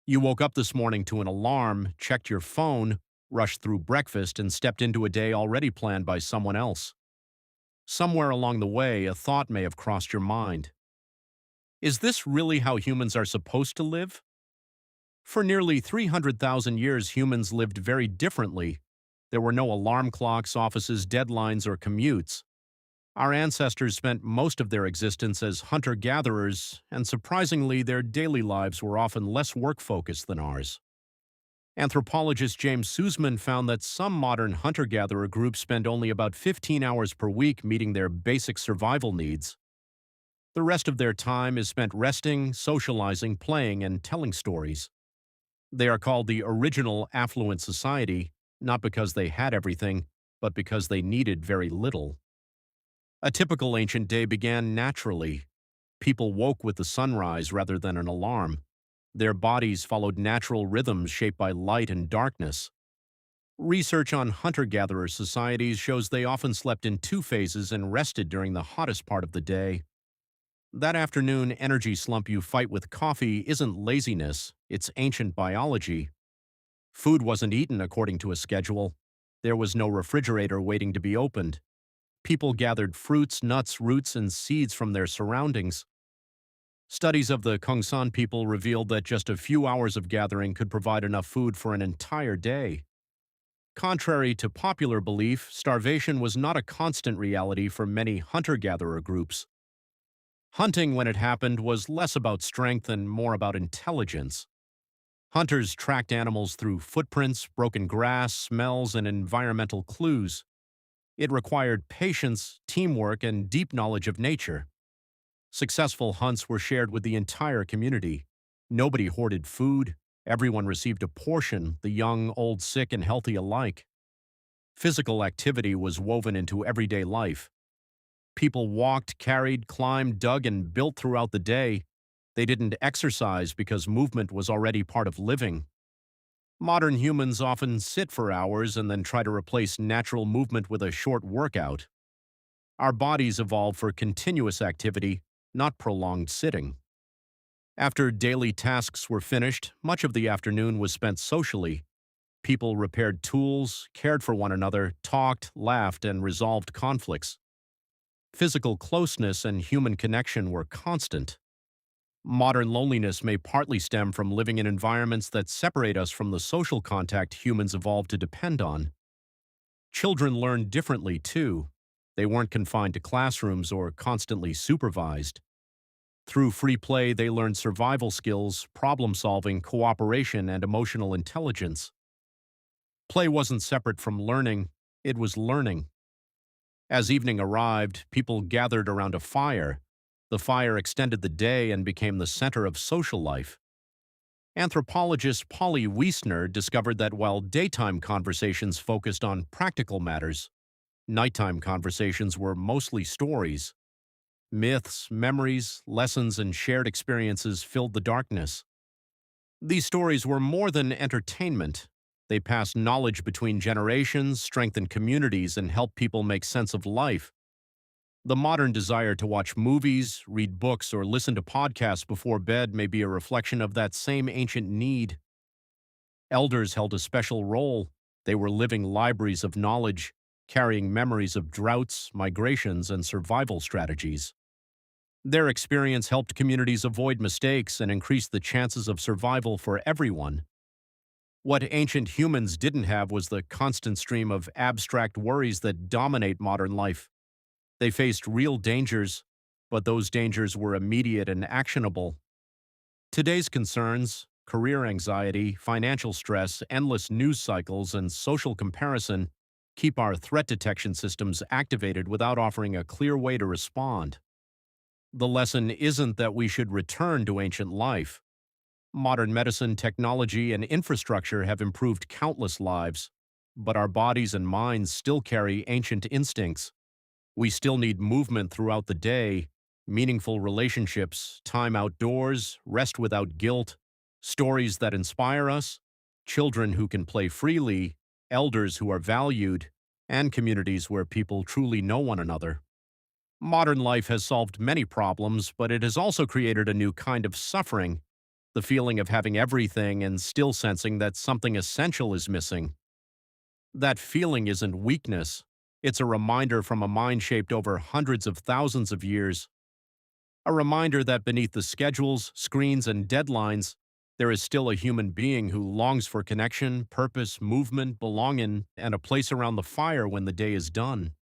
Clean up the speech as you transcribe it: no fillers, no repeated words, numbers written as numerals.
You woke up this morning to an alarm, checked your phone, rushed through breakfast, and stepped into a day already planned by someone else. Somewhere along the way, a thought may have crossed your mind. Is this really how humans are supposed to live? For nearly 300,000 years, humans lived very differently. There were no alarm clocks, offices, deadlines, or commutes. Our ancestors spent most of their existence as hunter-gatherers, and surprisingly, their daily lives were often less work-focused than ours. Anthropologist James Sussman found that some modern hunter-gatherer groups spend only about 15 hours per week meeting their basic survival needs. The rest of their time is spent resting, socializing, playing, and telling stories. They are called the original affluent society, not because they had everything, but because they needed very little. A typical ancient day began naturally. People woke with the sunrise rather than an alarm. Their bodies followed natural rhythms shaped by light and darkness. Research on hunter-gatherer societies shows they often slept in two phases and rested during the hottest part of the day. That afternoon energy slump you fight with coffee isn't laziness, it's ancient biology. Food wasn't eaten according to a schedule. There was no refrigerator waiting to be opened. People gathered fruits, nuts, roots, and seeds from their surroundings. Studies of the Kongsan people revealed that just a few hours of gathering could provide enough food for an entire day. Contrary to popular belief, starvation was not a constant reality for many hunter-gatherer groups. Hunting, when it happened, was less about strength and more about intelligence. Hunters tracked animals through footprints, broken grass, smells, and environmental clues. It required patience, teamwork, and deep knowledge of nature. Successful hunts were shared with the entire community. Nobody hoarded food. Everyone received a portion, the young, old, sick, and healthy alike. Physical activity was woven into everyday life. People walked, carried, climbed, dug, and built throughout the day. They didn't exercise because movement was already part of living. Modern humans often sit for hours and then try to replace natural movement with a short workout. Our bodies evolved for continuous activity, not prolonged sitting. After daily tasks were finished, much of the afternoon was spent socially. People repaired tools, cared for one another, talked, laughed, and resolved conflicts. Physical closeness and human connection were constant. Modern loneliness may partly stem from living in environments that separate us from the social contact humans evolved to depend on. Children learned differently, too. They weren't confined to classrooms or constantly supervised. Through free play, they learned survival skills, problem-solving, cooperation, and emotional intelligence. Play wasn't separate from learning, it was learning. As evening arrived, people gathered around a fire. The fire extended the day and became the center of social life. Anthropologist Polly Wiesner discovered that while daytime conversations focused on practical matters, nighttime conversations were mostly stories. Myths, memories, lessons, and shared experiences filled the darkness. These stories were more than entertainment. They passed knowledge between generations, strengthened communities, and helped people make sense of life. The modern desire to watch movies, read books, or listen to podcasts before bed may be a reflection of that same ancient need. Elders held a special role. They were living libraries of knowledge, carrying memories of droughts, migrations, and survival strategies. Their experience helped communities avoid mistakes and increase the chances of survival for everyone. What ancient humans didn't have was the constant stream of abstract worries that dominate modern life. They faced real dangers, but those dangers were immediate and actionable. Today's concerns, career anxiety, financial stress, endless news cycles, and social comparison keep our threat detection systems activated without offering a clear way to respond. The lesson isn't that we should return to ancient life. Modern medicine, technology, and infrastructure have improved countless lives, but our bodies and minds still carry ancient instincts. We still need movement throughout the day, meaningful relationships, time outdoors, rest without guilt, stories that inspire us, children who can play freely, elders who are valued, and communities where people truly know one another. Modern life has solved many problems, but it has also created a new kind of suffering, the the feeling of having everything and still sensing that something essential is missing. That feeling isn't weakness. It's a reminder from a mind shaped over hundreds of thousands of years. A reminder that beneath the schedules, screens, and deadlines, there is still a human being who longs for connection, purpose, movement, belonging, and a place around the fire when the day is done.